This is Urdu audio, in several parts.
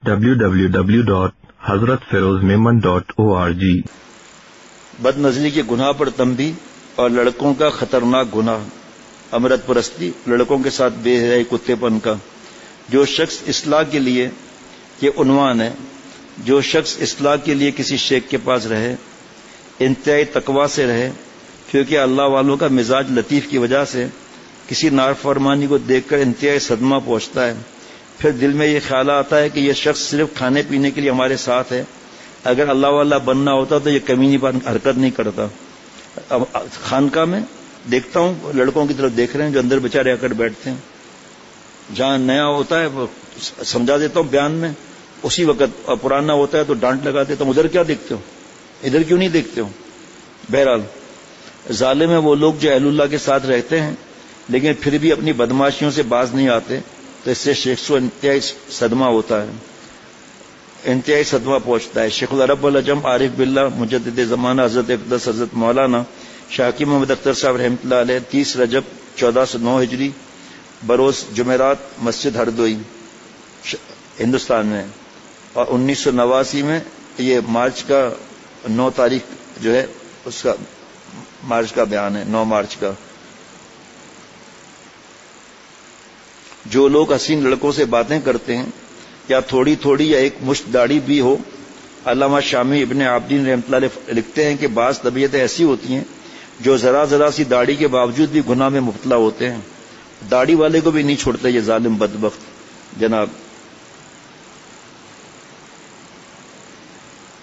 www.hazratfirozmemon.org۔ بد نظری کے گناہ پر تنبیہ اور لڑکوں کا خطرناک گناہ، امرت پرستی، لڑکوں کے ساتھ بے حیائی، کتے پن کا۔ جو شخص اصلاح کے لیے، یہ عنوان ہے، جو شخص اصلاح کے لیے کسی شیخ کے پاس رہے، انتہائی تقوی سے رہے، کیونکہ اللہ والوں کا مزاج لطیف کی وجہ سے کسی نافرمانی کو دیکھ کر انتہائی صدمہ پہنچتا ہے، پھر دل میں یہ خیال آتا ہے کہ یہ شخص صرف کھانے پینے کے لیے ہمارے ساتھ ہے، اگر اللہ والا بننا ہوتا تو یہ کمینی حرکت نہیں کرتا۔ اب خانقاہ میں دیکھتا ہوں لڑکوں کی طرف دیکھ رہے ہیں جو اندر بیچارے آ کر بیٹھتے ہیں، جہاں نیا ہوتا ہے وہ سمجھا دیتا ہوں بیان میں اسی وقت، اور پرانا ہوتا ہے تو ڈانٹ لگا دیتا ہوں، ادھر کیا دیکھتے ہو، ادھر کیوں نہیں دیکھتے ہو۔ بہرحال ظالم ہیں وہ لوگ جو اہل اللہ کے ساتھ رہتے ہیں لیکن پھر بھی اپنی بدماشیوں سے باز نہیں آتے، تو اس سے شیخ کو انتہائی صدمہ ہوتا ہے، انتہائی صدمہ پہنچتا ہے۔ شیخ العرب والعجم عارف باللہ مجدد زمانہ حضرت اقدس حضرت مولانا شاکی محمد اختر صاحب رحمۃ اللہ علیہ 30 رجب 1409 ہجری بروز جمعرات مسجد ہردوئی ہندوستان میں، اور 1989 میں یہ مارچ کا 9 تاریخ جو ہے اس کا مارچ کا بیان ہے، 9 مارچ کا۔ جو لوگ حسین لڑکوں سے باتیں کرتے ہیں، یا تھوڑی تھوڑی یا ایک مشت داڑھی بھی ہو، علامہ شامی ابن عابدین رحمۃ اللہ علیہ لکھتے ہیں کہ بعض طبیعتیں ایسی ہوتی ہیں جو ذرا ذرا سی داڑھی کے باوجود بھی گناہ میں مبتلا ہوتے ہیں، داڑھی والے کو بھی نہیں چھوڑتے یہ ظالم بدبخت جناب۔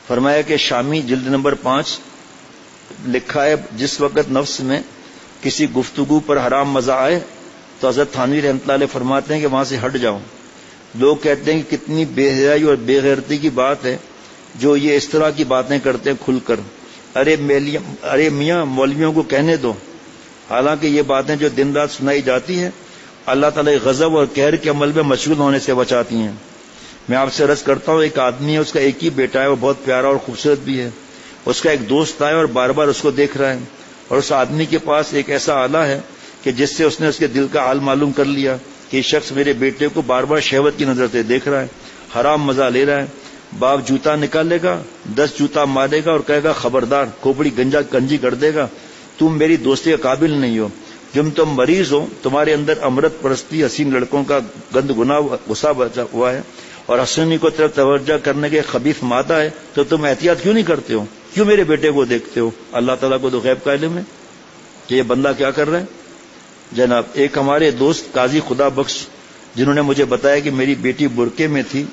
فرمایا کہ شامی جلد نمبر 5 لکھا ہے، جس وقت نفس میں کسی گفتگو پر حرام مزہ آئے تو حضرت تھانوی رحمۃ اللہ علیہ فرماتے ہیں کہ وہاں سے ہٹ جاؤ۔ لوگ کہتے ہیں کہ کتنی بے حیائی اور بے غیرتی کی بات ہے جو یہ اس طرح کی باتیں کرتے ہیں کھل کر۔ ارے میاں مولویوں کو کہنے دو، حالانکہ یہ باتیں جو دن رات سنائی جاتی ہیں اللہ تعالی غضب اور قہر کے عمل میں مشغول ہونے سے بچاتی ہیں۔ میں آپ سے عرض کرتا ہوں، ایک آدمی ہے، اس کا ایک ہی بیٹا ہے، وہ بہت پیارا اور خوبصورت بھی ہے، اس کا ایک دوست آیا اور بار بار اس کو دیکھ رہا ہے، اور اس آدمی کے پاس ایک ایسا آلہ ہے کہ جس سے اس نے اس کے دل کا حال معلوم کر لیا کہ یہ شخص میرے بیٹے کو بار بار شہوت کی نظر سے دیکھ رہا ہے، حرام مزہ لے رہا ہے۔ باپ جوتا نکالے گا، 10 جوتا مارے گا اور کہے گا خبردار، کھوپڑی گنجی کر دے گا، تم میری دوستی کے قابل نہیں ہو، جب تم مریض ہو، تمہارے اندر امرت پرستی، حسین لڑکوں کا گند گناہ غصہ بچا ہوا ہے، اور حسینی کو طرف توجہ کرنے کے خبیث مادہ ہے، تو تم احتیاط کیوں نہیں کرتے ہو، کیوں میرے بیٹے کو دیکھتے ہو؟ اللہ تعالیٰ کو تو غیب کا علم ہے کہ یہ بندہ کیا کر رہا ہے جناب۔ ایک ہمارے دوست قاضی خدا بخش جنہوں نے مجھے بتایا کہ میری بیٹی برقعے میں تھی،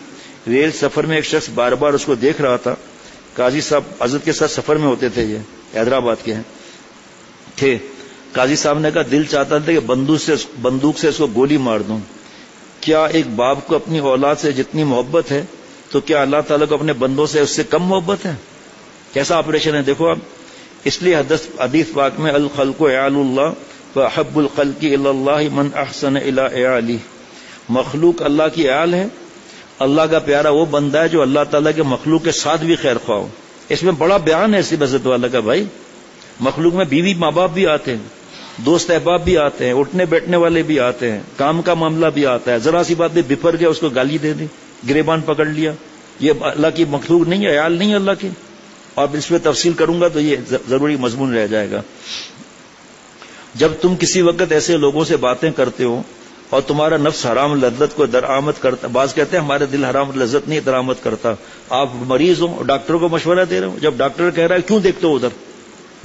ریل سفر میں ایک شخص بار بار اس کو دیکھ رہا تھا، قاضی صاحب حضرت کے ساتھ سفر میں ہوتے تھے، یہ حیدرآباد کے تھے، قاضی صاحب نے کہا دل چاہتا تھا کہ بندوق سے اس کو گولی مار دوں۔ کیا ایک باپ کو اپنی اولاد سے جتنی محبت ہے تو کیا اللہ تعالیٰ کو اپنے بندوں سے اس سے کم محبت ہے؟ کیسا آپریشن ہے دیکھو آپ۔ اس لیے حدیث پاک میں الخلق عیال اللہ وحب الخلق الی اللہ من احسن الی عیالہ، مخلوق اللہ کی عیال ہے، اللہ کا پیارا وہ بندہ ہے جو اللہ تعالیٰ کے مخلوق کے ساتھ بھی خیر خواہ ہو۔ اس میں بڑا بیان ہے اسی عزت والا کا بھائی، مخلوق میں بیوی ماں باپ بھی آتے ہیں، دوست احباب بھی آتے ہیں، اٹھنے بیٹھنے والے بھی آتے ہیں، کام کا معاملہ بھی آتا ہے، ذرا سی بات بھی بپھر گیا اس کو گالی دے دی، گریبان پکڑ لیا، یہ اللہ کی مخلوق نہیں ہے، عیال نہیں ہے اللہ کی۔ اور اس میں تفصیل کروں گا تو یہ ضروری مضمون رہ جائے گا۔ جب تم کسی وقت ایسے لوگوں سے باتیں کرتے ہو اور تمہارا نفس حرام لذت کو درآمد کرتا، بعض کہتے ہیں ہمارے دل حرام لذت نہیں درآمد کرتا، آپ مریض ہو اور ڈاکٹر کو مشورہ دے رہے ہو، جب ڈاکٹر کہہ رہا ہے کیوں دیکھتے ہو ادھر،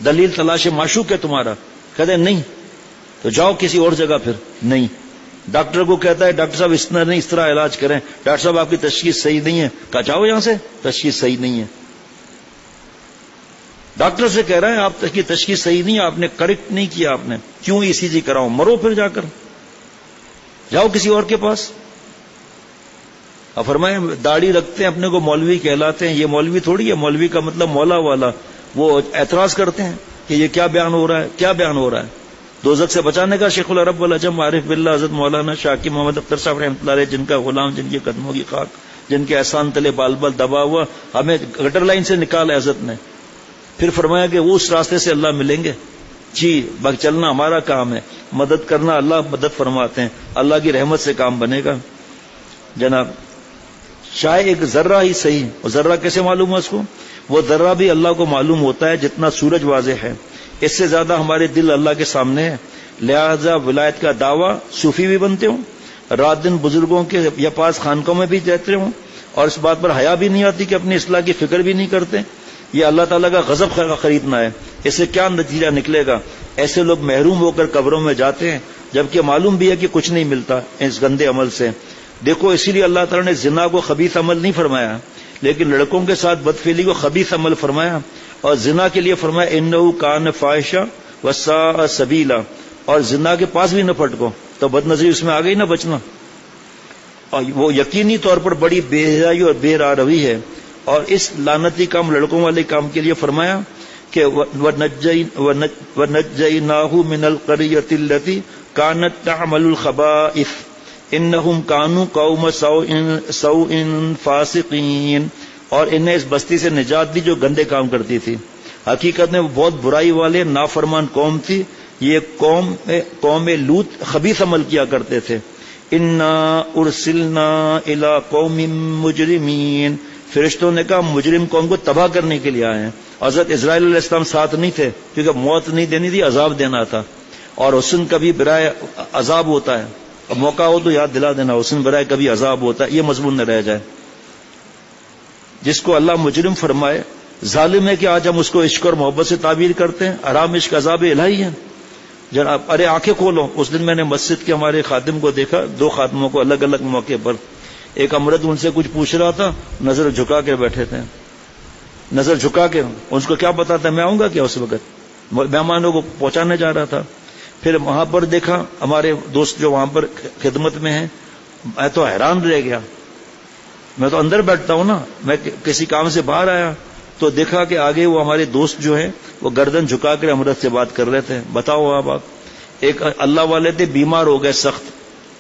دلیل تلاش معشوق ہے تمہارا، کہتے ہیں نہیں تو جاؤ کسی اور جگہ، پھر نہیں، ڈاکٹر کو کہتا ہے ڈاکٹر صاحب اس طرح نہیں اس طرح علاج کریں، ڈاکٹر صاحب آپ کی تشخیص صحیح نہیں ہے، کہا جاؤ یہاں سے، تشخیص صحیح نہیں ہے، ڈاکٹر سے کہہ رہے ہیں آپ کی تشخیص صحیح نہیں ہے، آپ نے کریکٹ نہیں کیا، آپ نے کیوں ECG کراؤ، مرو پھر جا کر، جاؤ کسی اور کے پاس۔ اب فرمائے داڑھی رکھتے ہیں اپنے کو مولوی کہلاتے ہیں، یہ مولوی تھوڑی ہے، مولوی کا مطلب مولا والا، وہ اعتراض کرتے ہیں کہ یہ کیا بیان ہو رہا ہے، کیا بیان ہو رہا ہے۔ دوزخ سے بچانے کا شیخ العرب والعجم عارف باللہ حضرت مولانا شاکی محمد اختر صاحب رحمۃ اللہ علیہ، جن کا غلام، جن کے قدموں کی خاک، جن کے احسان تلے بال بال دبا ہوا، ہمیں گٹر لائن سے نکالا حضرت نے، پھر فرمایا کہ وہ اس راستے سے اللہ ملیں گے، جی باقی چلنا ہمارا کام ہے، مدد کرنا اللہ مدد فرماتے ہیں، اللہ کی رحمت سے کام بنے گا جناب۔ چاہے ایک ذرہ ہی صحیح. اور ذرہ کیسے معلوم ہے اس کو؟ وہ ذرہ بھی اللہ کو معلوم ہوتا ہے جتنا سورج واضح ہے. اس سے زیادہ ہمارے دل اللہ کے سامنے ہے. لہذا ولایت کا دعویٰ صوفی بھی بنتے ہوں, رات دن بزرگوں کے یا پاس خانقوں میں بھی رہتے ہوں, اور اس بات پر حیا بھی نہیں آتی کہ اپنی اصلاح کی فکر بھی نہیں کرتے. یہ اللہ تعالیٰ کا غضب خریدنا ہے. اس سے کیا نتیجہ نکلے گا؟ ایسے لوگ محروم ہو کر قبروں میں جاتے ہیں جبکہ معلوم بھی ہے کہ کچھ نہیں ملتا اس گندے عمل سے. دیکھو اسی لیے اللہ تعالیٰ نے زنا کو خبیث عمل نہیں فرمایا, لیکن لڑکوں کے ساتھ بدفعلی کو خبیث عمل فرمایا, اور زنا کے لیے فرمایا انہو کان فاحشہ وساء سبیلا, اور زنا کے پاس بھی نہ پھٹکو. تو بد نظری اس میں آ گئی نہ بچنا, اور وہ یقینی طور پر بڑی بے حیائی اور بے راہ روی ہے. اور اس لعنتی کام لڑکوں والے کام کے لیے فرمایا کہ وَنَجَّيْنَاهُ مِنَ الْقَرْيَةِ الَّتِي كَانَتْ تَعْمَلُ الْخَبَائِثَ إِنَّهُمْ كَانُوا قَوْمَ سَوْءٍ فَاسِقِينَ, اور انہیں اس بستی سے نجات دی جو گندے کام کرتی تھی. حقیقت میں وہ بہت برائی والے نافرمان قوم تھی. یہ قوم لوط خبیث عمل کیا کرتے تھے. اِنَّا أُرْسِلْنَا إِلَىٰ قَوْمٍ مُجْرِمِينَ, فرشتوں نے کہا مجرم قوم کو تباہ کرنے کے لیے آئے ہیں. حضرت اسرائیل علیہ السلام ساتھ نہیں تھے کیونکہ موت نہیں دینی تھی, عذاب دینا تھا. اور حسن کبھی برائے عذاب ہوتا ہے, اب موقع ہو تو یاد دلا دینا, حسن برائے کبھی عذاب ہوتا ہے, یہ مضمون نہ رہ جائے. جس کو اللہ مجرم فرمائے ظالم ہے کہ آج ہم اس کو عشق اور محبت سے تعبیر کرتے ہیں. حرام عشق عذاب الہی ہے جناب. ارے آنکھیں کھولو. اس دن میں نے مسجد کے ہمارے خادم کو دیکھا, دو خادموں کو الگ الگ موقع پر. ایک امرد ان سے کچھ پوچھ رہا تھا, نظر جھکا کے بیٹھے تھے, نظر جھکا کے. اس کو کیا پتا تھا میں آؤں گا کیا؟ اس وقت مہمانوں کو پہنچانے جا رہا تھا. پھر وہاں پر دیکھا ہمارے دوست جو وہاں پر خدمت میں ہیں, میں تو حیران رہ گیا. میں تو اندر بیٹھتا ہوں نا, میں کسی کام سے باہر آیا تو دیکھا کہ آگے وہ ہمارے دوست جو ہیں وہ گردن جھکا کر امرت سے بات کر رہے تھے. بتاؤ آپ ایک اللہ والے تھے, بیمار ہو گئے سخت,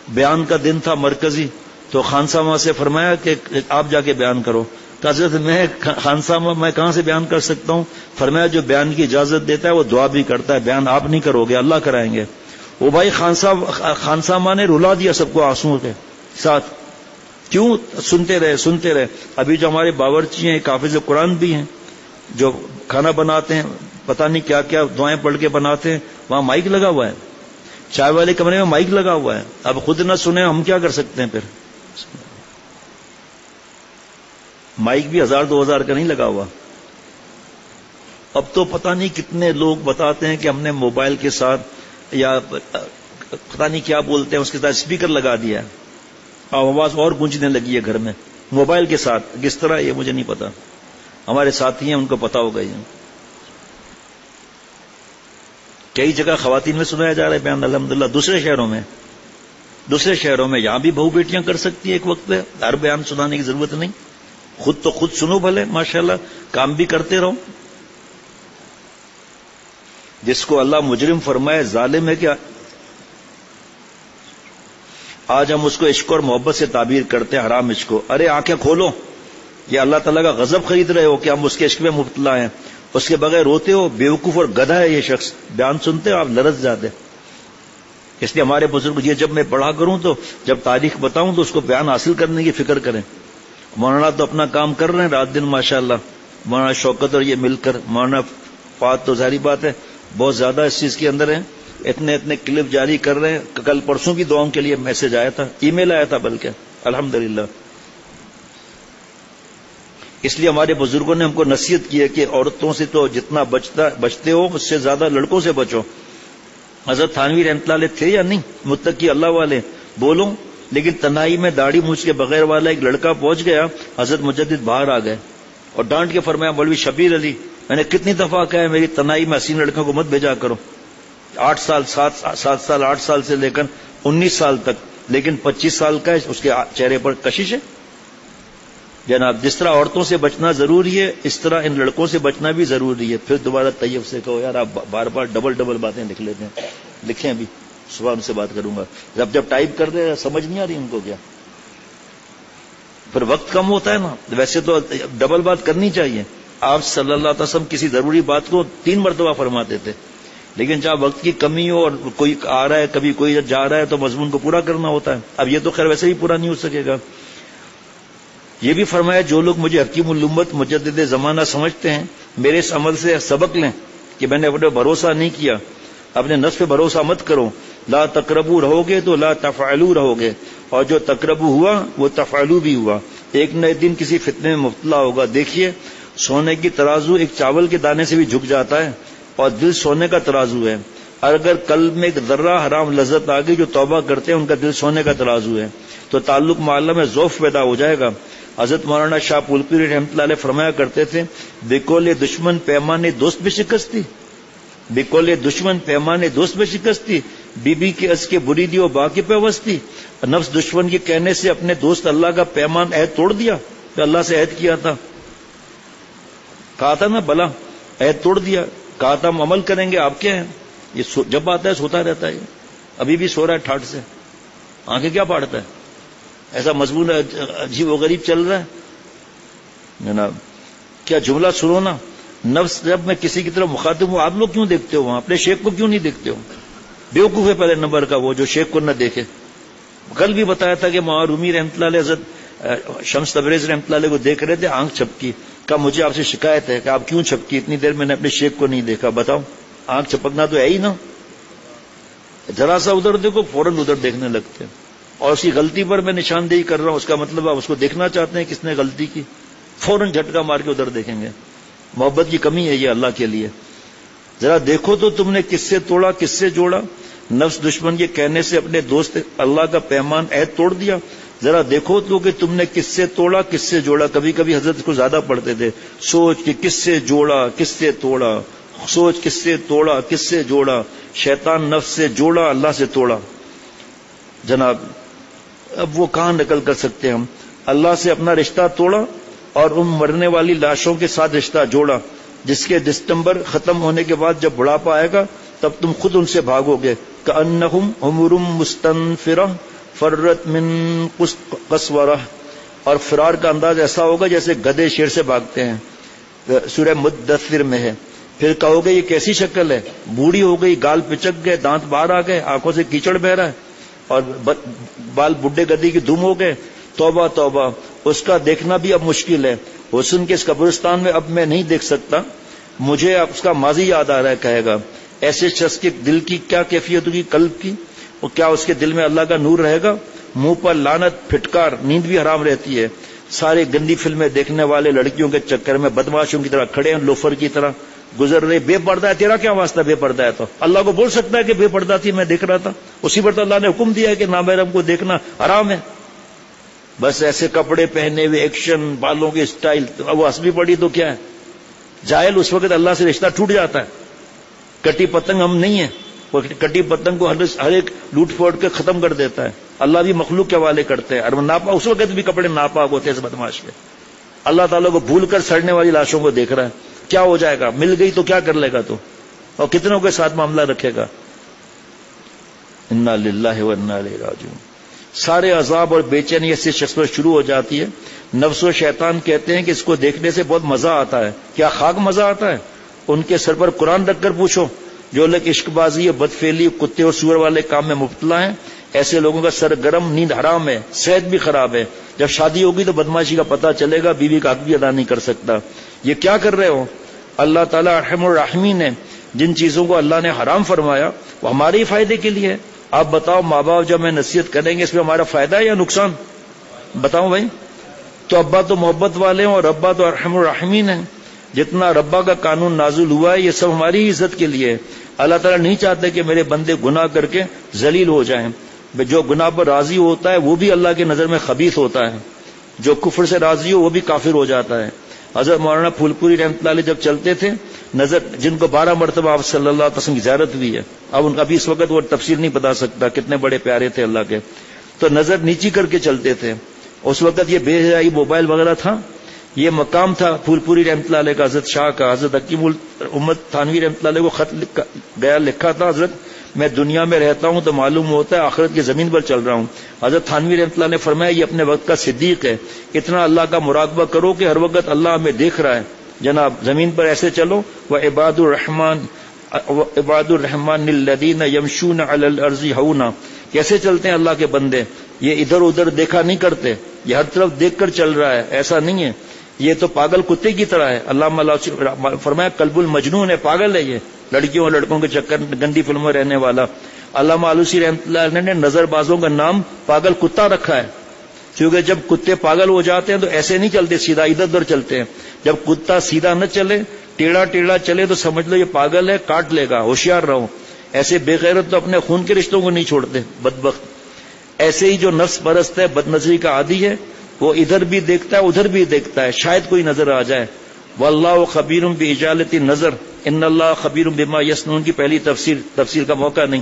بیان کا دن تھا مرکزی, تو خان صاحب سے فرمایا کہ آپ جا کے بیان کرو. تو حضرت میں خان صاحب میں کہاں سے بیان کر سکتا ہوں؟ فرمایا جو بیان کی اجازت دیتا ہے وہ دعا بھی کرتا ہے, بیان آپ نہیں کرو گے, اللہ کرائیں گے. وہ بھائی خان صاحب نے رلا دیا سب کو آنسوؤں کے ساتھ. کیوں؟ سنتے رہے. ابھی جو ہمارے باورچی ہیں, حافظ قرآن بھی ہیں, جو کھانا بناتے ہیں پتہ نہیں کیا کیا دعائیں پڑھ کے بناتے ہیں, وہاں مائک لگا ہوا ہے, چائے والے کمرے میں مائک لگا ہوا ہے. اب خود نہ سنیں ہم کیا کر سکتے ہیں؟ پھر مائک بھی 1000-2000 کا نہیں لگا ہوا. اب تو پتہ نہیں کتنے لوگ بتاتے ہیں کہ ہم نے موبائل کے ساتھ یا پتہ نہیں کیا بولتے ہیں اس کے ساتھ اسپیکر لگا دیا ہے, آواز اور گونجنے لگی ہے گھر میں موبائل کے ساتھ. کس طرح یہ مجھے نہیں پتا, ہمارے ساتھی ہیں ان کو پتا ہوگا. یہ کئی جگہ خواتین میں سنایا جا رہا ہے بیان الحمدللہ. دوسرے شہروں میں یہاں بھی بہو بیٹیاں کر سکتی ہیں ایک وقت پہ, ہر بیان سنانے کی ضرورت نہیں. خود تو خود سنو بھلے, ماشاءاللہ کام بھی کرتے رہو. جس کو اللہ مجرم فرمائے ظالم ہے کیا, آج ہم اس کو عشق اور محبت سے تعبیر کرتے ہیں حرام عشق کو. ارے آنکھیں کھولو, یہ اللہ تعالیٰ کا غضب خرید رہے ہو کہ ہم اس کے عشق میں مبتلا ہیں. اس کے بغیر روتے ہو, بیوقوف اور گدھا ہے یہ شخص. بیان سنتے ہو آپ لرز جاتے. اس لیے ہمارے بزرگ یہ جب میں پڑھا کروں تو جب تاریخ بتاؤں تو اس کو بیان حاصل کرنے کی فکر کریں. مولانا تو اپنا کام کر رہے ہیں رات دن ماشاءاللہ, مولانا شوکت اور یہ مل کر. مولانا فات تو ظاہری بات ہے بہت زیادہ اس چیز کے اندر ہیں, اتنے کلپ جاری کر رہے ہیں. کل پرسوں بھی دعاؤں کے لیے میسج آیا تھا, ای میل آیا تھا بلکہ, الحمدللہ. اس لیے ہمارے بزرگوں نے ہم کو نصیحت کی ہے کہ عورتوں سے تو جتنا بچتے ہو اس سے زیادہ لڑکوں سے بچو. حضرت تھانوی رحمۃ اللہ علیہ تھے یا نہیں متقی اللہ والے؟ بولو. لیکن تنہائی میں داڑھی مونچھ کے بغیر والا ایک لڑکا پہنچ گیا, حضرت مجدد باہر آ گئے اور ڈانٹ کے فرمایا مولوی شبیر علی میں نے کتنی دفعہ کہا ہے میری تنہائی میں حسین لڑکوں کو مت بھیجا کرو. 8 سال 8 سال سے لے کر 19 سال تک, لیکن 25 سال کا ہے اس کے چہرے پر کشش ہے. جناب جس طرح عورتوں سے بچنا ضروری ہے اس طرح ان لڑکوں سے بچنا بھی ضروری ہے. پھر دوبارہ طیب سے کہو یار آپ بار بار ڈبل باتیں لکھ لیتے ہیں. لکھیں ابھی صبح ان سے بات کروں گا. جب ٹائپ کر دے سمجھ نہیں آ رہی ان کو کیا, پھر وقت کم ہوتا ہے نا. ویسے تو ڈبل بات کرنی چاہیے. آپ صلی اللہ علیہ وسلم کسی ضروری بات کو 3 مرتبہ فرماتے تھے, لیکن جہاں وقت کی کمی ہو اور کوئی آ رہا ہے کبھی کوئی جا رہا ہے تو مضمون کو پورا کرنا ہوتا ہے. اب یہ تو خیر ویسے ہی پورا نہیں ہو سکے گا. یہ بھی فرمایا جو لوگ مجھے حکیم الامت مجدد زمانہ سمجھتے ہیں میرے اس عمل سے سبق لیں کہ میں نے اپنے بھروسہ نہیں کیا، اپنے نفس پہ بھروسہ مت کرو، لا تقربو رہو گے تو لا تفعلو رہو گے، اور جو تقربو ہوا وہ تفعلو بھی ہوا، ایک نہ ایک دن کسی فتنے میں مبتلا ہوگا۔ دیکھیے سونے کی ترازو ایک چاول کے دانے سے بھی جھک جاتا ہے، اور دل سونے کا ترازو ہے، اور اگر قلب میں ایک ذرہ حرام لذت آ گئی جو توبہ کرتے ہیں ان کا دل سونے کا ترازو ہے، تو تعلق معلّہ میں ضعف پیدا ہو جائے گا۔ حضرت مولانا شاہ پھولپوری رحمۃ اللہ علیہ فرمایا کرتے تھے، بکول دشمن پیمانے دوست میں شکستی، بکول دشمن پیمانے دوست میں شکستی، بی بی کے از کے بری دی و باقی پیوستی، نفس دشمن کے کہنے سے اپنے دوست اللہ کا پیمان عہد توڑ دیا، کہ اللہ سے عہد کیا تھا، کہا تھا نا بلا عہد توڑ دیا، کہا تھا ہم عمل کریں گے، آپ کیا ہیں، یہ جب آتا ہے سوتا رہتا ہے، ابھی بھی سو رہا ہے ٹھاٹ سے، آنکھیں کیا پاڑتا ہے، ایسا مضمون عجیب و غریب چل رہا ہے جناب۔ کیا جملہ سنو نا، نفس جب میں کسی کی طرف مخاطب ہوں، آپ لوگ کیوں دیکھتے ہو وہاں، اپنے شیخ کو کیوں نہیں دیکھتے ہو؟ بیوقوف ہے پہلے نمبر کا وہ جو شیخ کو نہ دیکھے۔ کل بھی بتایا تھا کہ مولانا رومی رحمۃ اللہ علیہ حضرت شمس تبریز رحمۃ اللہ علیہ کو دیکھ رہے تھے، آنکھ چھپکی، کہا مجھے آپ سے شکایت ہے کہ آپ کیوں چھپکی، اتنی دیر میں نے اپنے شیخ کو نہیں دیکھا۔ بتاؤ آنکھ چھپکنا تو ہے ہی نا، ذرا سا ادھر دیکھو فوراً ادھر دیکھنے لگتے ہیں، اور اس کی غلطی پر میں نشاندہی کر رہا ہوں، اس کا مطلب آپ اس کو دیکھنا چاہتے ہیں کس نے غلطی کی، فوراً جھٹکا مار کے ادھر دیکھیں گے۔ محبت کی کمی ہے یہ اللہ کے لیے۔ ذرا دیکھو تو تم نے کس سے توڑا کس سے جوڑا، نفس دشمن کے کہنے سے اپنے دوست اللہ کا پیمان عہد توڑ دیا، ذرا دیکھو تو کہ تم نے کس سے توڑا کس سے جوڑا۔ کبھی کبھی حضرت کو زیادہ پڑھتے تھے، سوچ کہ کس سے جوڑا کس سے توڑا، سوچ کس سے توڑا کس سے جوڑا، شیطان نفس سے جوڑا اللہ سے توڑا۔ جناب اب وہ کہاں نکل کر سکتے ہم، اللہ سے اپنا رشتہ توڑا اور ان مرنے والی لاشوں کے ساتھ رشتہ جوڑا، جس کے دسمبر ختم ہونے کے بعد جب بڑھاپا آئے گا تب تم خود ان سے بھاگو گے، کأنہم حمر مستنفرہ فرت من قسورہ، اور فرار کا انداز ایسا ہوگا جیسے گدھے شیر سے بھاگتے ہیں، سورہ مدثر میں ہے۔ پھر کہو گے یہ کیسی شکل ہے، بوڑھی ہو گئی، گال پچک گئے، دانت باہر آ گئے، آنکھوں سے کیچڑ بہ رہا ہے، اور بال بڈھے گدی کی دم ہو گئے، توبہ توبہ، اس کا دیکھنا بھی اب مشکل ہے، حسن کے اس قبرستان میں اب میں نہیں دیکھ سکتا، مجھے اب اس کا ماضی یاد آ رہا ہے، کہے گا۔ ایسے شخص کے دل کی کیا کیفیت ہوگی، قلب کی، اور کیا اس کے دل میں اللہ کا نور رہے گا؟ منہ پر لعنت، پھٹکار، نیند بھی حرام رہتی ہے، سارے گندی فلمیں دیکھنے والے لڑکیوں کے چکر میں بدماشوں کی طرح کھڑے ہیں، لوفر کی طرح گزر رہے، بے پردہ ہے، تیرا کیا واسطہ بے پردہ ہے؟ تو اللہ کو بول سکتا ہے کہ بے پردہ تھی میں دیکھ رہا تھا، اسی پر تو اللہ نے حکم دیا ہے کہ نامحرم کو دیکھنا حرام ہے۔ بس ایسے کپڑے پہنے ہوئے، ایکشن، بالوں کی اسٹائل، وہ ہنس بھی پڑی تو کیا ہے، جاہل اس وقت اللہ سے رشتہ ٹوٹ جاتا ہے۔ کٹی پتنگ ہم نہیں ہیں، وہ کٹی پتنگ کو ہر ایک لوٹ پھوٹ کے ختم کر دیتا ہے، اللہ بھی مخلوق کے حوالے کرتے ہیں، اور ناپاک اس وقت بھی کپڑے ناپاک ہوتے ہیں اس بدماش کے، اللہ تعالیٰ کو بھول کر سڑنے والی لاشوں کو دیکھ رہا ہے، کیا ہو جائے گا، مل گئی تو کیا کر لے گا تو، اور کتنوں کے ساتھ معاملہ رکھے گا۔ انا للہ و انا الیہ راجعون۔ سارے عذاب اور بے چینی اس شخص پر شروع ہو جاتی ہے۔ نفس و شیطان کہتے ہیں کہ اس کو دیکھنے سے بہت مزہ آتا ہے، کیا خاک مزہ آتا ہے؟ ان کے سر پر قرآن رکھ کر پوچھو، جو لوگ عشق بازی، بدفعلی، کتے اور سور والے کام میں مبتلا ہیں، ایسے لوگوں کا سر گرم، نیند حرام ہے، صحت بھی خراب ہے، جب شادی ہوگی تو بدماشی کا پتہ چلے گا، بیوی کا حق بھی ادا نہیں کر سکتا۔ یہ کیا کر رہے ہو؟ اللہ تعالیٰ ارحم الراحمین ہے، جن چیزوں کو اللہ نے حرام فرمایا وہ ہمارے ہی فائدے کے لیے ہے۔ آپ بتاؤ، ماں باپ جب میں نصیحت کریں گے اس میں ہمارا فائدہ ہے یا نقصان؟ بتاؤ بھائی۔ تو ابا تو محبت والے ہیں اور ربا تو ارحم الراحمین ہیں، جتنا ربا کا قانون نازل ہوا ہے یہ سب ہماری عزت کے لیے ہے۔ اللہ تعالیٰ نہیں چاہتے کہ میرے بندے گناہ کر کے ذلیل ہو جائیں، جو گناہ پر راضی ہوتا ہے وہ بھی اللہ کی نظر میں خبیث ہوتا ہے، جو کفر سے راضی ہو وہ بھی کافر ہو جاتا ہے۔ حضرت مولانا پھولپوری رحمۃ اللہ علیہ جب چلتے تھے، نظر جن کو 12 مرتبہ آپ صلی اللہ علیہ وسلم کی زیارت ہوئی ہے، اب ان کا بھی اس وقت وہ تفسیر نہیں بتا سکتا کتنے بڑے پیارے تھے اللہ کے، تو نظر نیچی کر کے چلتے تھے۔ اس وقت یہ بے حیائی موبائل وغیرہ تھا، یہ مقام تھا پھولپوری رحمۃ اللہ علیہ کا، حضرت شاہ کا، حضرت حکیم الامت تھانوی رحمۃ اللہ علیہ کو خط لکھا تھا، حضرت میں دنیا میں رہتا ہوں تو معلوم ہوتا ہے آخرت کی زمین پر چل رہا ہوں۔ حضرت تھانوی رحمۃ اللہ نے فرمایا یہ اپنے وقت کا صدیق ہے، اتنا اللہ کا مراقبہ کرو کہ ہر وقت اللہ ہمیں دیکھ رہا ہے۔ جناب زمین پر ایسے چلو، وعباد الرحمن الذین یمشون علی الارض ہونا، کیسے چلتے ہیں اللہ کے بندے؟ یہ ادھر ادھر دیکھا نہیں کرتے، یہ ہر طرف دیکھ کر چل رہا ہے، ایسا نہیں ہے، یہ تو پاگل کتے کی طرح ہے۔ علامہ فرمایا قلب المجنون ہے، پاگل ہے یہ، لڑکیوں اور لڑکوں کے چکر گندی فلموں میں رہنے والا۔ علامہ آلوسی رحمۃ اللہ علیہ نے نظر بازوں کا نام پاگل کتا رکھا ہے، کیونکہ جب کتے پاگل ہو جاتے ہیں تو ایسے نہیں چلتے، سیدھا ادھر ادھر چلتے ہیں۔ جب کتا سیدھا نہ چلے، ٹیڑھا ٹیڑھا چلے تو سمجھ لو یہ پاگل ہے، کاٹ لے گا، ہوشیار رہو۔ ایسے بے غیرت تو اپنے خون کے رشتوں کو نہیں چھوڑتے، بدبخت۔ ایسے ہی جو نفس پرست ہے، بد نظری کا عادی ہے، وہ ادھر بھی دیکھتا ہے ادھر بھی دیکھتا ہے، شاید کوئی نظر آ جائے۔ واللہ خبیر باجالۃ النظر ان اللہ خبیر بما یصنعون کی پہلی تفسیر کا موقع نہیں۔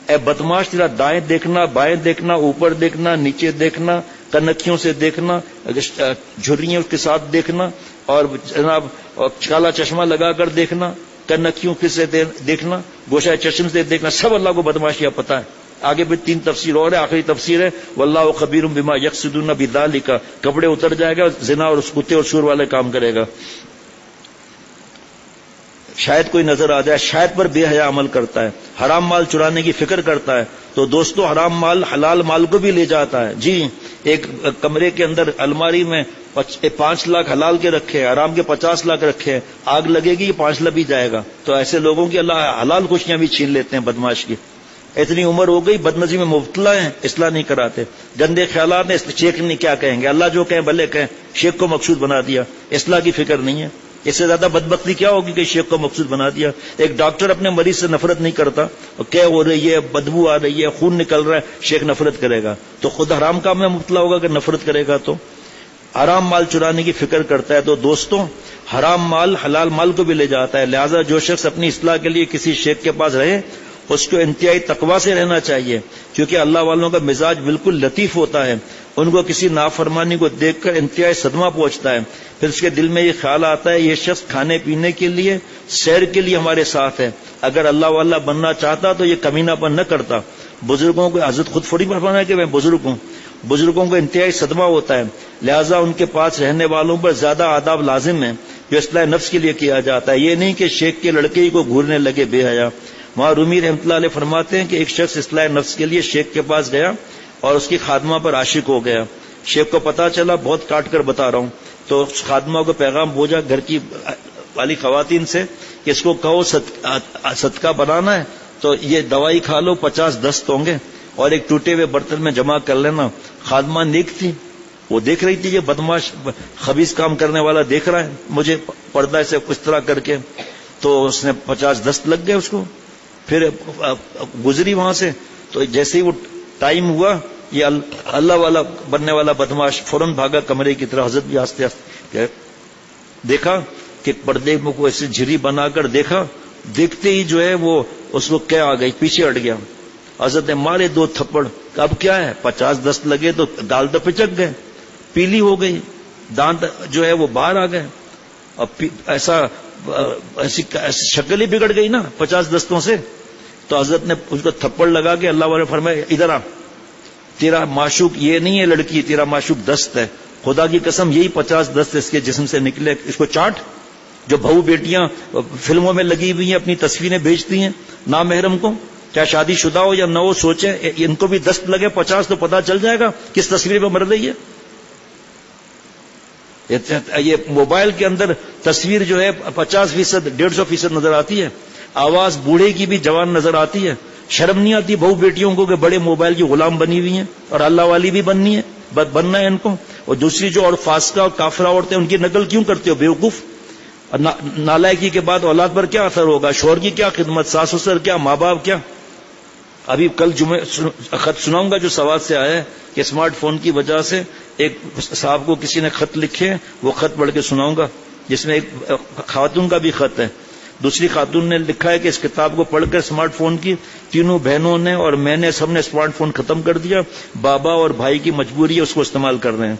اے بدماش، تیرا دائیں دیکھنا، بائیں دیکھنا، اوپر دیکھنا، نیچے دیکھنا، کنکھیوں سے دیکھنا، جھریوں کے ساتھ دیکھنا، اور جناب کالا چشمہ لگا کر دیکھنا، کنکھیوں سے دیکھنا، گوشہ چشم سے دیکھنا، سب اللہ کو بدماشیاں پتہ ہے۔ آگے بھی 3 تفسیر اور ہے، آخری تفسیر ہے واللہ خبیر بما یقصدون بذالک، کپڑے اتر جائے گا، زنا اور کتے اور سور والے کام کرے گا، شاید کوئی نظر آ جائے، شاید پر بے حیا عمل کرتا ہے، حرام مال چرانے کی فکر کرتا ہے، تو دوستو حرام مال حلال مال کو بھی لے جاتا ہے۔ جی، ایک کمرے کے اندر الماری میں 5 لاکھ حلال کے رکھے، حرام کے 50 لاکھ رکھے، آگ لگے گی 5 لب ہی جائے گا۔ تو ایسے لوگوں کی اللہ حلال خوشیاں بھی چھین لیتے ہیں، بدماش کی۔ اتنی عمر ہو گئی، بدنظری میں مبتلا ہیں، اصلاح نہیں کراتے، گندے خیالات ہیں، شیخ نہیں کیا کہیں گے، اللہ جو کہیں بھلے کہیں، شیخ کو مقصود بنا دیا، اصلاح کی فکر نہیں ہے۔ اس سے زیادہ بدبختی کیا ہوگی کہ شیخ کو مقصود بنا دیا۔ ایک ڈاکٹر اپنے مریض سے نفرت نہیں کرتا، کیا ہو رہی ہے، بدبو آ رہی ہے، خون نکل رہا ہے، شیخ نفرت کرے گا، تو خود حرام کام میں مبتلا ہوگا کہ نفرت کرے گا۔ تو حرام مال چرانے کی فکر کرتا ہے، تو دوستوں حرام مال حلال مال کو بھی لے جاتا ہے۔ لہذا جو شخص اپنی اصلاح کے لیے کسی شیخ کے پاس رہے، اس کو انتہائی تقویٰ سے رہنا چاہیے، کیونکہ اللہ والوں کا مزاج بالکل لطیف ہوتا ہے، ان کو کسی نافرمانی کو دیکھ کر انتہائی صدمہ پہنچتا ہے، پھر اس کے دل میں یہ خیال آتا ہے یہ شخص کھانے پینے کے لیے، سیر کے لیے ہمارے ساتھ ہے، اگر اللہ والا بننا چاہتا تو یہ کمینہ پن نہ کرتا۔ بزرگوں کو حضرت خود فوری فرمایا کہ میں بزرگ ہوں، بزرگوں کو انتہائی صدمہ ہوتا ہے، لہذا ان کے پاس رہنے والوں پر زیادہ آداب لازم ہیں جو اصلاح نفس کے لیے کیا جاتا ہے، یہ نہیں کہ شیخ کے لڑکے ہی کو گھورنے لگے بے حیا۔ وہاں رومی رحمۃ اللہ علیہ فرماتے ہیں کہ ایک شخص اصلاح نفس کے لیے شیخ کے پاس گیا اور اس کی خادمہ پر عاشق ہو گیا، شیخ کو پتا چلا، بہت کاٹ کر بتا رہا ہوں، تو خادمہ کو پیغام بھیجا گھر کی والی خواتین سے کہ اس کو کہو صدقہ بنانا ہے تو یہ دوائی کھا لو، 50 دست ہوں گے، اور ایک ٹوٹے ہوئے برتن میں جمع کر لینا۔ خادمہ نیک تھی، وہ دیکھ رہی تھی یہ بدماش خبیث کام کرنے والا دیکھ رہا ہے مجھے پردہ سے اس طرح کر کے، تو اس نے 50 دست لگ گئے اس کو، پھر گزری وہاں سے، تو جیسے ہی وہ ٹائم ہوا، یہ اللہ والا بننے والا بدماش فوراً بھاگا کمرے کی طرف، حضرت بھی آستے آستے دیکھا کہ پردے میں کو ایسے جھری بنا کر دیکھا، دیکھتے ہی جو ہے وہ اس کو کیا آ گئی، پیچھے ہٹ گیا، حضرت نے مارے 2 تھپڑ، اب کیا ہے 50 دست لگے تو دال تو پچک گئے، پیلی ہو گئی، دانت جو ہے وہ باہر آ گئے، اب ایسی شکل ہی بگڑ گئی نا 50 دستوں سے۔ تو حضرت نے اس کو تھپڑ لگا کے اللہ والے فرمائے ادھر آ، تیرا معشوق یہ نہیں ہے لڑکی، تیرا معشوق دست ہے، خدا کی قسم یہی 50 دست اس کے جسم سے نکلے، اس کو چاٹ۔ جو بہو بیٹیاں فلموں میں لگی ہوئی ہیں اپنی تصویریں بھیجتی ہیں نامحرم کو، چاہے شادی شدہ ہو یا نہ ہو، سوچیں ان کو بھی دست لگے 50 تو پتا چل جائے گا کس تصویر پہ مر رہی ہے۔ یہ موبائل کے اندر تصویر جو ہے 50%، 150% نظر آتی ہے، آواز بوڑھے کی بھی جوان نظر آتی ہے، شرم نہیں آتی بہو بیٹیوں کو کہ بڑے موبائل کی غلام بنی ہوئی ہیں، اور اللہ والی بھی بننی ہے، بننا ہے ان کو۔ اور دوسری جو اور فاسقہ اور کافرہ عورتیں ان کی نقل کیوں کرتے ہو بیوقوف؟ نالائکی کے بعد اولاد پر کیا اثر ہوگا، شوہر کی کیا خدمت، ساس سسر کیا، ماں باپ کیا۔ ابھی کل جمعے خط سناؤں گا جو سواد سے آیا ہے کہ اسمارٹ فون کی وجہ سے ایک صاحب کو کسی نے خط لکھے، وہ خط پڑھ کے سناؤں گا، جس میں ایک خاتون کا بھی خط ہے، دوسری خاتون نے لکھا ہے کہ اس کتاب کو پڑھ کر اسمارٹ فون کی تینوں بہنوں نے اور میں نے سب نے اسمارٹ فون ختم کر دیا، بابا اور بھائی کی مجبوری ہے اس کو استعمال کر رہے ہیں۔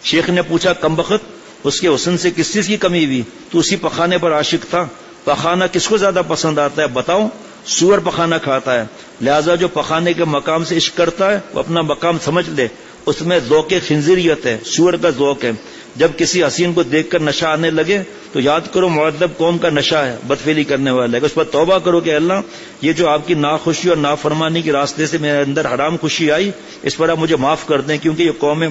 شیخ نے پوچھا کمبخت اس کے حسن سے کس چیز کی کمی ہوئی، تو اسی پخانے پر عاشق تھا، پخانہ کس کو زیادہ پسند آتا ہے بتاؤ، سور پخانہ کھاتا ہے، لہذا جو پخانے کے مقام سے عشق کرتا ہے وہ اپنا مقام سمجھ لے، اس میں ذوق خنزیریت ہے، سور کا ذوق ہے، جب کسی حسین کو دیکھ کر نشہ آنے لگے تو یاد کرو معذب قوم کا نشہ ہے، بدفعلی کرنے والا ہے، اس پر توبہ کرو کہ اللہ یہ جو آپ کی ناخوشی اور نافرمانی کے راستے سے میرے اندر حرام خوشی آئی، اس پر آپ مجھے معاف کر دیں، کیونکہ یہ قوم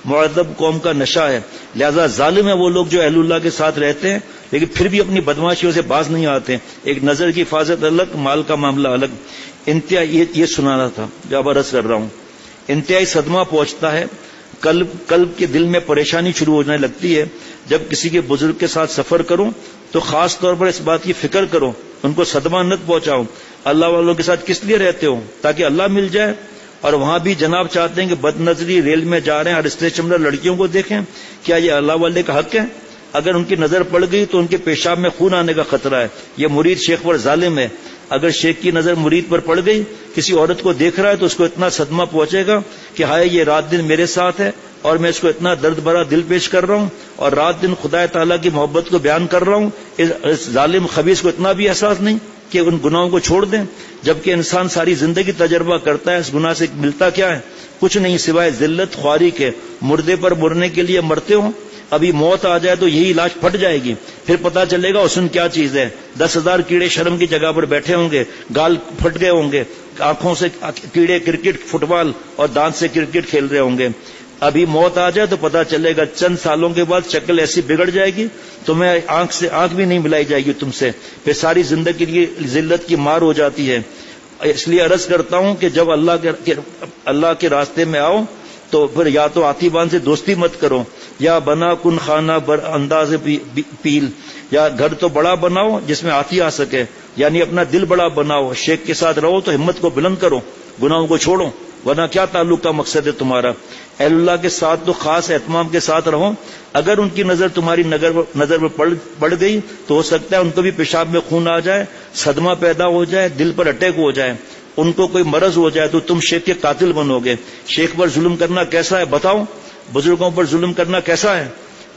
معذب قوم کا نشہ ہے۔ لہذا ظالم ہے وہ لوگ جو اہل اللہ کے ساتھ رہتے ہیں لیکن پھر بھی اپنی بدماشیوں سے باز نہیں آتے۔ ایک نظر کی حفاظت الگ، مال کا معاملہ الگ۔ یہ سنانا تھا جو اب عرض کر رہا ہوں۔ انتہائی صدمہ پہنچتا ہے، قلب کے دل میں پریشانی شروع ہونے لگتی ہے۔ جب کسی کے بزرگ کے ساتھ سفر کروں تو خاص طور پر اس بات کی فکر کرو ان کو صدمہ نہ پہنچاؤ۔ اللہ والوں کے ساتھ کس لیے رہتے ہو؟ تاکہ اللہ مل جائے، اور وہاں بھی جناب چاہتے ہیں کہ بد نظری ریل میں جا رہے ہیں، ہر اسٹیشن لڑکیوں کو دیکھیں، کیا یہ اللہ والے کا حق ہے؟ اگر ان کی نظر پڑ گئی تو ان کے پیشاب میں خون آنے کا خطرہ ہے۔ یہ مرید شیخ پر ظالم ہے۔ اگر شیخ کی نظر مرید پر پڑ گئی، کسی عورت کو دیکھ رہا ہے تو اس کو اتنا صدمہ پہنچے گا کہ ہائے یہ رات دن میرے ساتھ ہے اور میں اس کو اتنا درد بھرا دل پیش کر رہا ہوں اور رات دن خدا تعالیٰ کی محبت کو بیان کر رہا ہوں، اس ظالم خبیث کو اتنا بھی احساس نہیں کہ ان گناہوں کو چھوڑ دیں۔ جبکہ انسان ساری زندگی تجربہ کرتا ہے اس گناہ سے ملتا کیا ہے؟ کچھ نہیں سوائے ذلت خواری کے۔ مردے پر مرنے کے لیے مرتے ہوں، ابھی موت آ جائے تو یہی لاش پھٹ جائے گی، پھر پتا چلے گا حسن کیا چیز ہے۔ 10,000 کیڑے شرم کی جگہ پر بیٹھے ہوں گے، گال پھٹ گئے ہوں گے، آنکھوں سے کیڑے کرکٹ فٹ بال اور دانت سے کرکٹ کھیل رہے ہوں گے۔ ابھی موت آ جائے تو پتا چلے گا، چند سالوں کے بعد شکل ایسی بگڑ جائے گی تمہیں آنکھ سے آنکھ بھی نہیں ملائی جائے گی تم سے، پھر ساری زندگی کی ذلت کی مار ہو جاتی ہے۔ اس لیے عرض کرتا ہوں کہ جب اللہ کے راستے میں آؤ تو پھر یا تو آتیبان سے دوستی مت کرو، یا بنا کن خانہ بر انداز پیل، یا گھر تو بڑا بناؤ جس میں آتی آ سکے، یعنی اپنا دل بڑا بناؤ۔ شیخ کے ساتھ رہو تو ہمت کو بلند کرو، گناہوں کو چھوڑو، ورنہ کیا تعلق کا مقصد ہے تمہارا؟ اہل اللہ کے ساتھ تو خاص اہتمام کے ساتھ رہو۔ اگر ان کی نظر تمہاری نظر میں پڑ گئی تو ہو سکتا ہے ان کو بھی پیشاب میں خون آ جائے، صدمہ پیدا ہو جائے، دل پر اٹیک ہو جائے، ان کو کوئی مرض ہو جائے تو تم شیخ کے قاتل بنو گے۔ شیخ پر ظلم کرنا کیسا ہے بتاؤ؟ بزرگوں پر ظلم کرنا کیسا ہے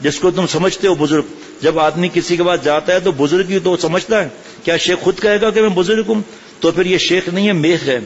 جس کو تم سمجھتے ہو بزرگ؟ جب آدمی کسی کے پاس جاتا ہے تو بزرگ ہی تو سمجھتا ہے، کیا شیخ خود کہے گا کہ میں بزرگ ہوں؟ تو پھر یہ شیخ نہیں ہے، میخ ہے۔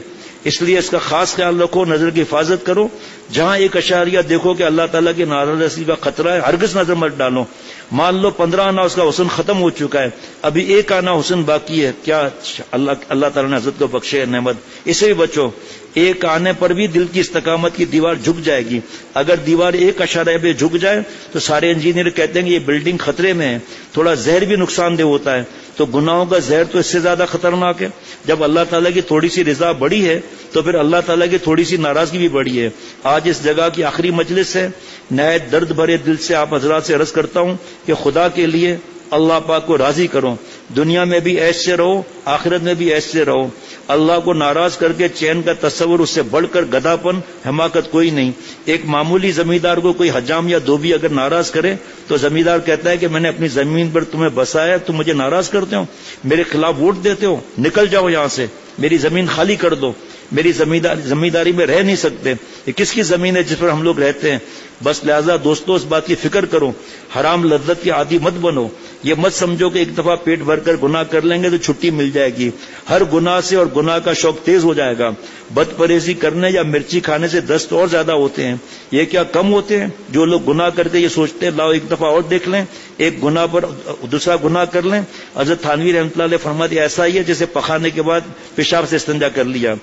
اس لیے اس کا خاص خیال رکھو، نظر کی حفاظت کرو۔ جہاں ایک اشاریہ دیکھو کہ اللہ تعالیٰ کی ناراضگی کا خطرہ ہے، ہرگز نظر مت ڈالو۔ مان لو 15 آنا اس کا حسن ختم ہو چکا ہے، ابھی 1 آنا حسن باقی ہے، کیا اللہ تعالیٰ نے حضرت کو بخشے نعمت، اسے بھی بچو۔ 1 آنے پر بھی دل کی استقامت کی دیوار جھک جائے گی۔ اگر دیوار 1 اشارے پہ جھک جائے تو سارے انجینئر کہتے ہیں کہ یہ بلڈنگ خطرے میں ہے۔ تھوڑا زہر بھی نقصان دہ ہوتا ہے، تو گناہوں کا زہر تو اس سے زیادہ خطرناک ہے۔ جب اللہ تعالیٰ کی تھوڑی سی رضا بڑی ہے تو پھر اللہ تعالیٰ کی تھوڑی سی ناراضگی بھی بڑی ہے۔ آج اس جگہ کی آخری مجلس ہے، نہایت درد بھرے دل سے آپ حضرات سے عرض کرتا ہوں کہ خدا کے لیے اللہ پاک کو راضی کرو، دنیا میں بھی ایش سے رہو، آخرت میں بھی ایش سے رہو۔ اللہ کو ناراض کر کے چین کا تصور، اس سے بڑھ کر گدھا پن حماقت کوئی نہیں۔ ایک معمولی زمیندار کو کوئی حجام یا دھوبی اگر ناراض کرے تو زمیندار کہتا ہے کہ میں نے اپنی زمین پر تمہیں بسایا، تم مجھے ناراض کرتے ہو، میرے خلاف ووٹ دیتے ہو، نکل جاؤ یہاں سے، میری زمین خالی کر دو، میری زمینداری میں رہ نہیں سکتے۔ یہ کس کی زمین ہے جس پر ہم لوگ رہتے ہیں؟ بس لہذا دوستو اس بات کی فکر کرو، حرام لذت کے عادی مت بنو۔ یہ مت سمجھو کہ ایک دفعہ پیٹ بھر کر گناہ کر لیں گے تو چھٹی مل جائے گی۔ ہر گناہ سے اور گناہ کا شوق تیز ہو جائے گا۔ بد پرہیزی کرنے یا مرچی کھانے سے دست اور زیادہ ہوتے ہیں، یہ کیا کم ہوتے ہیں؟ جو لوگ گناہ کرتے یہ سوچتے ہیں لاؤ ایک دفعہ اور دیکھ لیں، ایک گناہ پر دوسرا گناہ کر لیں۔ حضرت تھانوی رحمۃ اللہ علیہ فرماتے ہیں ایسا ہی ہے جیسے پخانے کے بعد پیشاب سے استنجا کر لیا،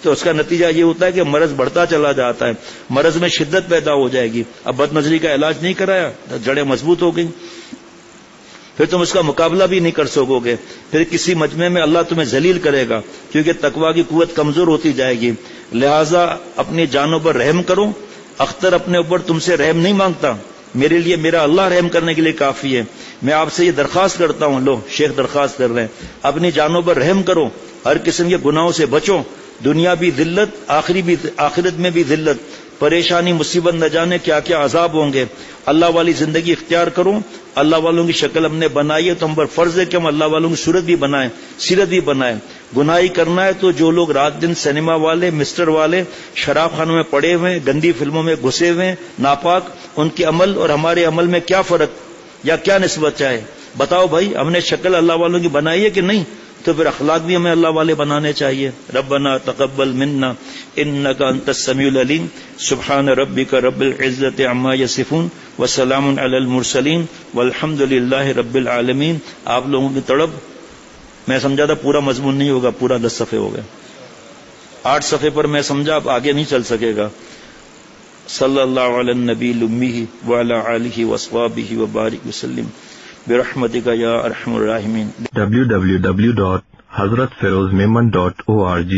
تو اس کا نتیجہ یہ ہوتا ہے کہ مرض بڑھتا چلا جاتا ہے، مرض میں شدت پیدا ہو جائے گی۔ اب بد نظری کا علاج نہیں کرایا، جڑیں مضبوط ہو گئی، پھر تم اس کا مقابلہ بھی نہیں کر سکو گے۔ پھر کسی مجمع میں اللہ تمہیں ذلیل کرے گا، کیونکہ تقویٰ کی قوت کمزور ہوتی جائے گی۔ لہذا اپنی جانوں پر رحم کرو۔ اختر اپنے اوپر تم سے رحم نہیں مانگتا، میرے لیے میرا اللہ رحم کرنے کے لیے کافی ہے۔ میں آپ سے یہ درخواست کرتا ہوں، لو شیخ درخواست کر رہے ہیں، اپنی جانوں پر رحم کرو، ہر قسم کے گناہوں سے بچو۔ دنیا بھی ذلت، آخرت میں بھی ذلت، پریشانی مصیبت نہ جانے کیا کیا عذاب ہوں گے۔ اللہ والی زندگی اختیار کرو۔ اللہ والوں کی شکل ہم نے بنائی ہے تو ہم پر فرض ہے کہ ہم اللہ والوں کی صورت بھی بنائیں، سیرت بھی بنائیں۔ گناہی کرنا ہے تو جو لوگ رات دن سینما والے، مسٹر والے، شراب خانوں میں پڑے ہوئے، گندی فلموں میں گھسے ہوئے، ناپاک، ان کے عمل اور ہمارے عمل میں کیا فرق یا کیا نسبت چاہے؟ بتاؤ بھائی، ہم نے شکل اللہ والوں کی بنائی ہے کہ نہیں؟ تو پھر اخلاق بھی ہمیں اللہ والے بنانے چاہیے. ربنا تقبل منا انک انت السمیع العلیم سبحان ربک رب العزت عما یصفون وسلام علی المرسلین والحمد للہ رب العالمین. آپ لوگوں کی تڑپ میں سمجھا تھا پورا مضمون نہیں ہوگا، پورا 10 صفحے ہو گئے. 8 صفحے پر میں سمجھا اب آگے نہیں چل سکے گا. صلی اللہ علی النبی الامی وعلی آلہ واصحابہ وبارک وسلم برحمتک یا ارحم الراحمین. www.hazratfirozmemon.org